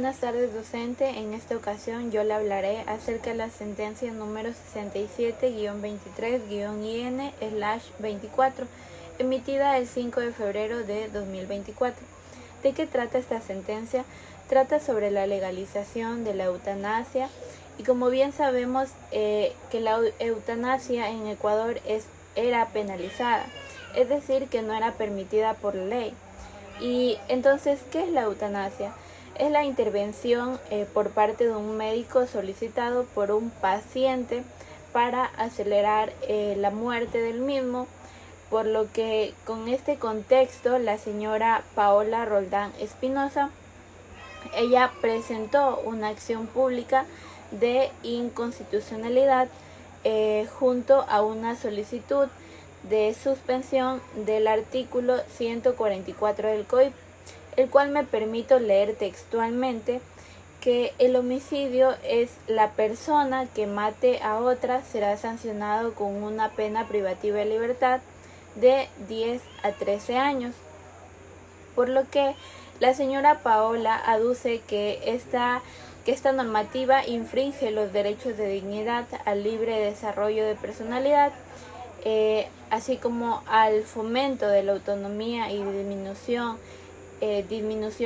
Buenas tardes, docente. En esta ocasión yo le hablaré acerca de la sentencia número 67-23-IN/24, emitida el 5 de febrero de 2024. ¿De qué trata esta sentencia? Trata sobre la legalización de la eutanasia y como bien sabemos que la eutanasia en Ecuador era penalizada, es decir, que no era permitida por la ley. Y entonces, ¿qué es la eutanasia? Es la intervención por parte de un médico solicitado por un paciente para acelerar la muerte del mismo, por lo que con este contexto la señora Paola Roldán Espinosa, ella presentó una acción pública de inconstitucionalidad junto a una solicitud de suspensión del artículo 144 del COIP, el cual me permito leer textualmente que el homicidio es la persona que mate a otra será sancionado con una pena privativa de libertad de 10 a 13 años. Por lo que la señora Paola aduce que esta normativa infringe los derechos de dignidad, al libre desarrollo de personalidad, así como al fomento de la autonomía y disminución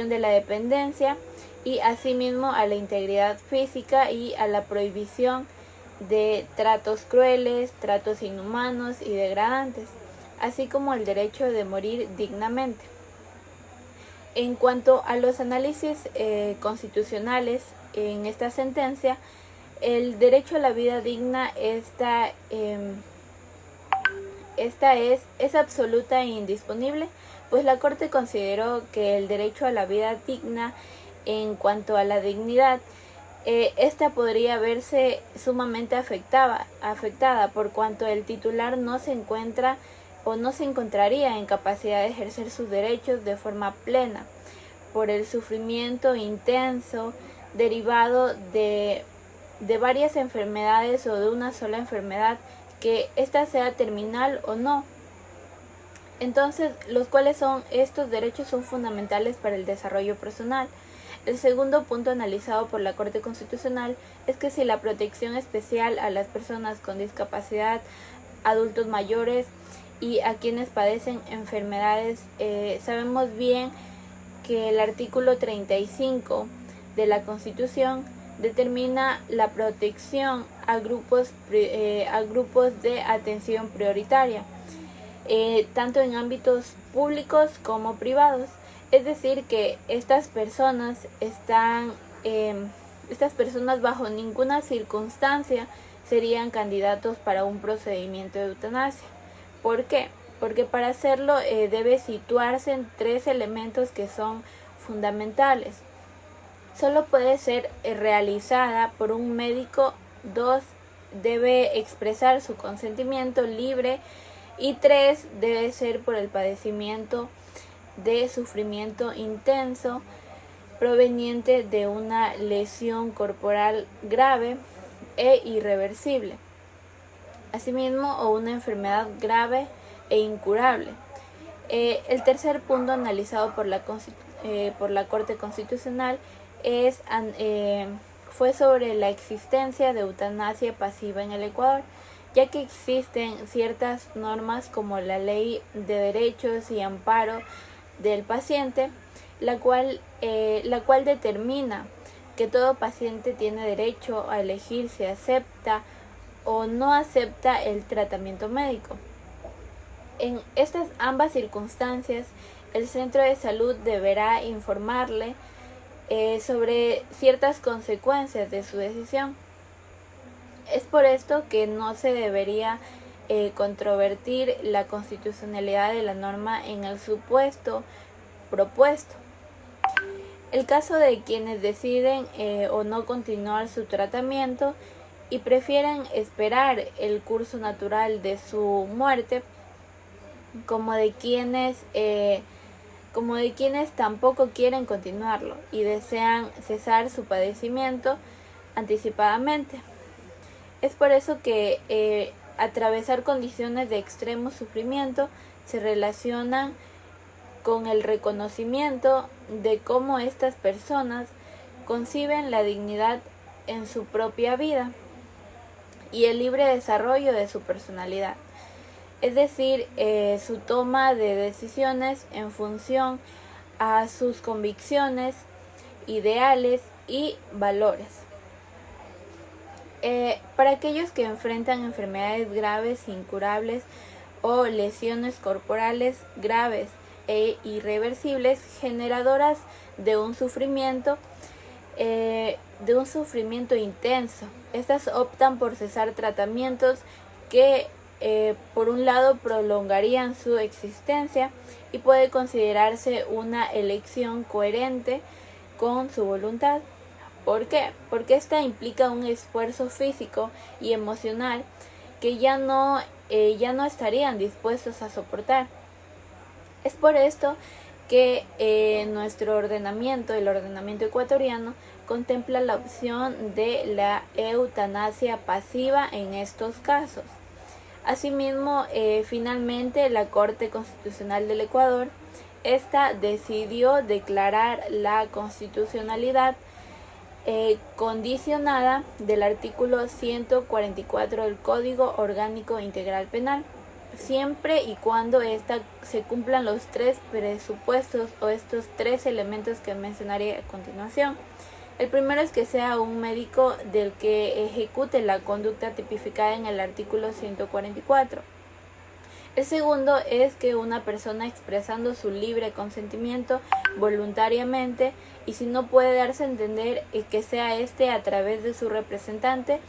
de la dependencia, y asimismo a la integridad física y a la prohibición de tratos crueles, tratos inhumanos y degradantes, así como el derecho de morir dignamente. En cuanto a los análisis constitucionales en esta sentencia, el derecho a la vida digna es absoluta e indisponible, pues la Corte consideró que el derecho a la vida digna, en cuanto a la dignidad, esta podría verse sumamente afectada por cuanto el titular no se encontraría en capacidad de ejercer sus derechos de forma plena, por el sufrimiento intenso derivado de varias enfermedades o de una sola enfermedad, que ésta sea terminal o no. Entonces, los cuales son estos derechos son fundamentales para el desarrollo personal. El segundo punto analizado por la Corte Constitucional es que si la protección especial a las personas con discapacidad, adultos mayores y a quienes padecen enfermedades, sabemos bien que el artículo 35 de la Constitución determina la protección a grupos de atención prioritaria, tanto en ámbitos públicos como privados. Es decir, que estas personas bajo ninguna circunstancia serían candidatos para un procedimiento de eutanasia. ¿Por qué? Porque para hacerlo debe situarse en tres elementos que son fundamentales. Solo puede ser realizada por un médico. 2. Debe expresar su consentimiento libre. Y 3. Debe ser por el padecimiento de sufrimiento intenso proveniente de una lesión corporal grave e irreversible, asimismo, o una enfermedad grave e incurable. El tercer punto analizado por la Corte Constitucional fue sobre la existencia de eutanasia pasiva en el Ecuador, ya que existen ciertas normas como la Ley de Derechos y Amparo del Paciente, la cual determina que todo paciente tiene derecho a elegir si acepta o no acepta el tratamiento médico. En estas ambas circunstancias, el centro de salud deberá informarle sobre ciertas consecuencias de su decisión. Es por esto que no se debería controvertir la constitucionalidad de la norma en el supuesto propuesto. El caso de quienes deciden o no continuar su tratamiento y prefieren esperar el curso natural de su muerte, como de quienes tampoco quieren continuarlo y desean cesar su padecimiento anticipadamente. Es por eso que atravesar condiciones de extremo sufrimiento se relacionan con el reconocimiento de cómo estas personas conciben la dignidad en su propia vida y el libre desarrollo de su personalidad, es decir, su toma de decisiones en función a sus convicciones, ideales y valores. Para aquellos que enfrentan enfermedades graves, incurables o lesiones corporales graves e irreversibles generadoras de un sufrimiento intenso, estas optan por cesar tratamientos que por un lado prolongarían su existencia y puede considerarse una elección coherente con su voluntad. ¿Por qué? Porque esta implica un esfuerzo físico y emocional que ya no estarían dispuestos a soportar. Es por esto que nuestro ordenamiento, el ordenamiento ecuatoriano, contempla la opción de la eutanasia pasiva en estos casos. Asimismo, finalmente la Corte Constitucional del Ecuador, esta decidió declarar la constitucionalidad condicionada del artículo 144 del Código Orgánico Integral Penal, siempre y cuando se cumplan los tres presupuestos o estos tres elementos que mencionaré a continuación. El primero es que sea un médico del que ejecute la conducta tipificada en el artículo 144. El segundo es que una persona, expresando su libre consentimiento voluntariamente, y si no puede darse a entender, que sea a través de su representante,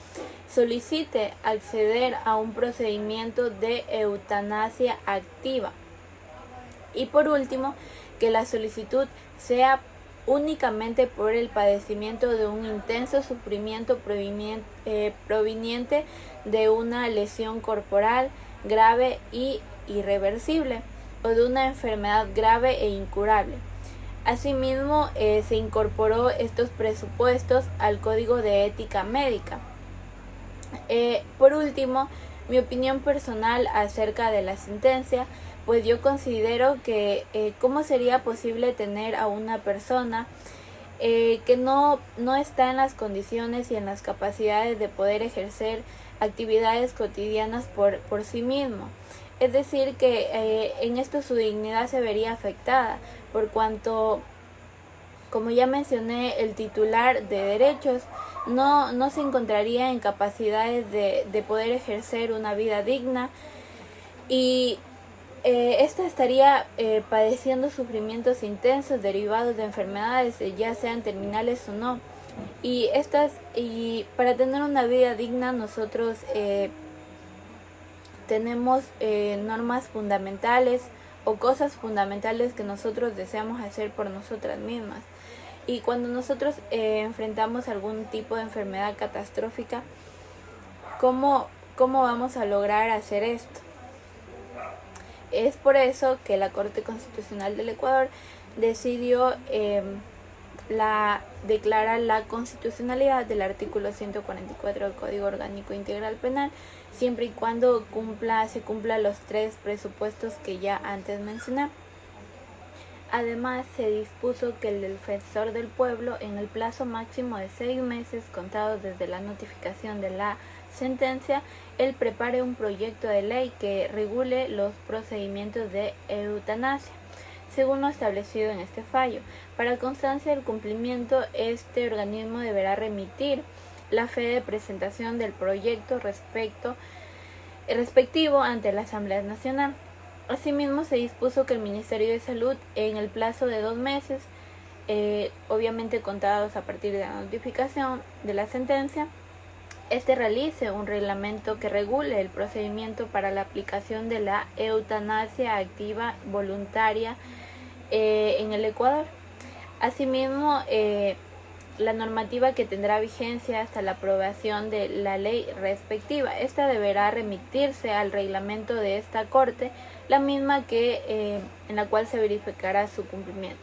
solicite acceder a un procedimiento de eutanasia activa. Y por último, que la solicitud sea únicamente por el padecimiento de un intenso sufrimiento proveniente de una lesión corporal grave y irreversible o de una enfermedad grave e incurable. Asimismo, se incorporó estos presupuestos al Código de Ética Médica. Por último, mi opinión personal acerca de la sentencia, pues yo considero que cómo sería posible tener a una persona que no está en las condiciones y en las capacidades de poder ejercer actividades cotidianas por sí mismo. Es decir, que en esto su dignidad se vería afectada, por cuanto, como ya mencioné, el titular de derechos no se encontraría en capacidades de poder ejercer una vida digna, y esta estaría padeciendo sufrimientos intensos derivados de enfermedades, ya sean terminales o no. Y para tener una vida digna nosotros tenemos normas fundamentales o cosas fundamentales que nosotros deseamos hacer por nosotras mismas. Y cuando nosotros enfrentamos algún tipo de enfermedad catastrófica, ¿cómo vamos a lograr hacer esto? Es por eso que la Corte Constitucional del Ecuador decidió declarar la constitucionalidad del artículo 144 del Código Orgánico Integral Penal, siempre y cuando se cumplan los tres presupuestos que ya antes mencioné. Además, se dispuso que el defensor del pueblo, en el plazo máximo de 6 meses contados desde la notificación de la sentencia, él prepare un proyecto de ley que regule los procedimientos de eutanasia, según lo establecido en este fallo. Para constancia del cumplimiento, este organismo deberá remitir la fe de presentación del proyecto respectivo ante la Asamblea Nacional. Asimismo, se dispuso que el Ministerio de Salud, en el plazo de 2 meses, obviamente contados a partir de la notificación de la sentencia, realice un reglamento que regule el procedimiento para la aplicación de la eutanasia activa voluntaria en el Ecuador. Asimismo, la normativa que tendrá vigencia hasta la aprobación de la ley respectiva. Esta deberá remitirse al reglamento de esta Corte, la misma en la cual se verificará su cumplimiento.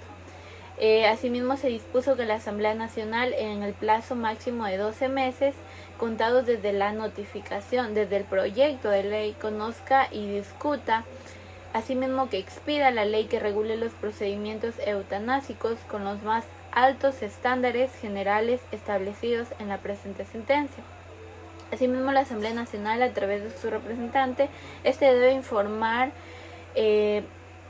Asimismo, se dispuso que la Asamblea Nacional, en el plazo máximo de 12 meses, contados desde la notificación, desde el proyecto de ley, conozca y discuta Asimismo, que expida la ley que regule los procedimientos eutanásicos con los más altos estándares generales establecidos en la presente sentencia. Asimismo, la Asamblea Nacional, a través de su representante, debe informar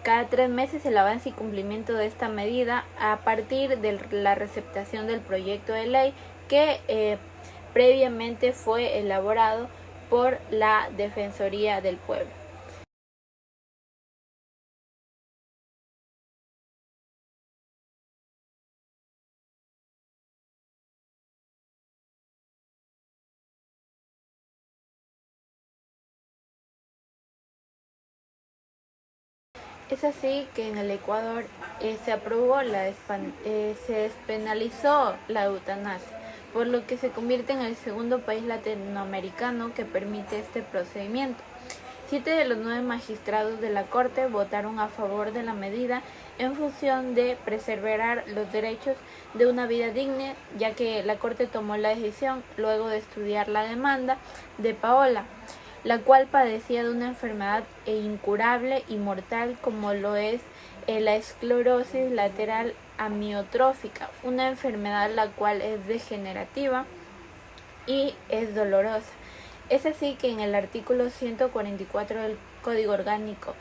cada 3 meses el avance y cumplimiento de esta medida a partir de la receptación del proyecto de ley que previamente fue elaborado por la Defensoría del Pueblo. Es así que en el Ecuador se aprobó se despenalizó la eutanasia, por lo que se convierte en el segundo país latinoamericano que permite este procedimiento. 7 de los 9 magistrados de la Corte votaron a favor de la medida en función de preservar los derechos de una vida digna, ya que la Corte tomó la decisión luego de estudiar la demanda de Paola, la cual padecía de una enfermedad incurable y mortal como lo es la esclerosis lateral amiotrófica, una enfermedad la cual es degenerativa y es dolorosa. Es así que en el artículo 144 del Código Orgánico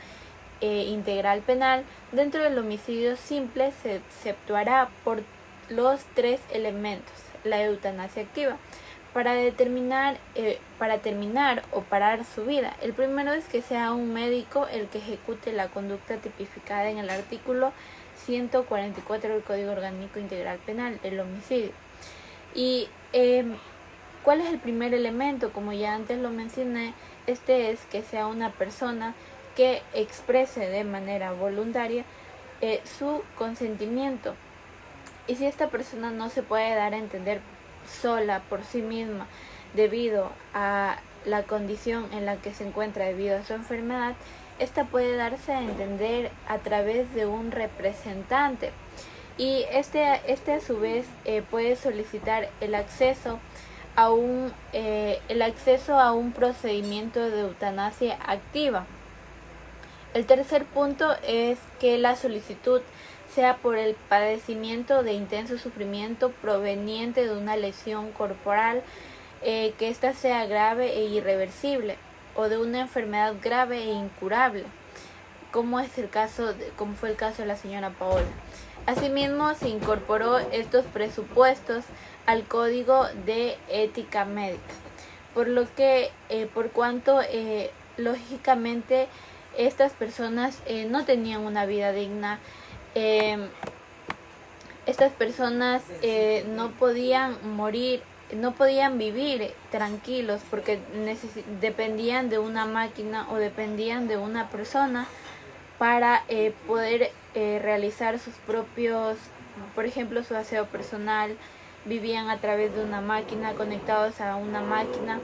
Integral Penal, dentro del homicidio simple se exceptuará por los 3 elementos: la eutanasia activa, para terminar o parar su vida. El primero es que sea un médico el que ejecute la conducta tipificada en el artículo 144 del Código Orgánico Integral Penal, el homicidio. Y ¿cuál es el primer elemento? Como ya antes lo mencioné, es que sea una persona que exprese de manera voluntaria su consentimiento. Y si esta persona no se puede dar a entender sola por sí misma debido a la condición en la que se encuentra debido a su enfermedad, esta puede darse a entender a través de un representante, y este a su vez puede solicitar el acceso a un procedimiento de eutanasia activa. El tercer punto es que la solicitud sea por el padecimiento de intenso sufrimiento proveniente de una lesión corporal, que ésta sea grave e irreversible, o de una enfermedad grave e incurable, como fue el caso de la señora Paola. Asimismo, se incorporó estos presupuestos al Código de Ética Médica, por cuanto lógicamente estas personas no tenían una vida digna. Estas personas no podían morir, no podían vivir tranquilos porque dependían de una máquina o dependían de una persona para poder realizar sus propios, por ejemplo, su aseo personal. Vivían a través de una máquina, conectados a una máquina.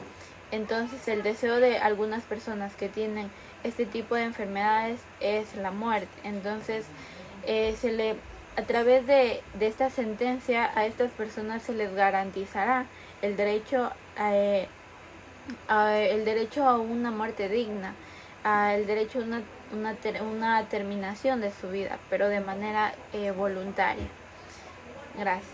Entonces el deseo de algunas personas que tienen este tipo de enfermedades es la muerte. Entonces a través de esta sentencia a estas personas se les garantizará el derecho a una muerte digna, el derecho a una terminación de su vida, pero de manera voluntaria. Gracias.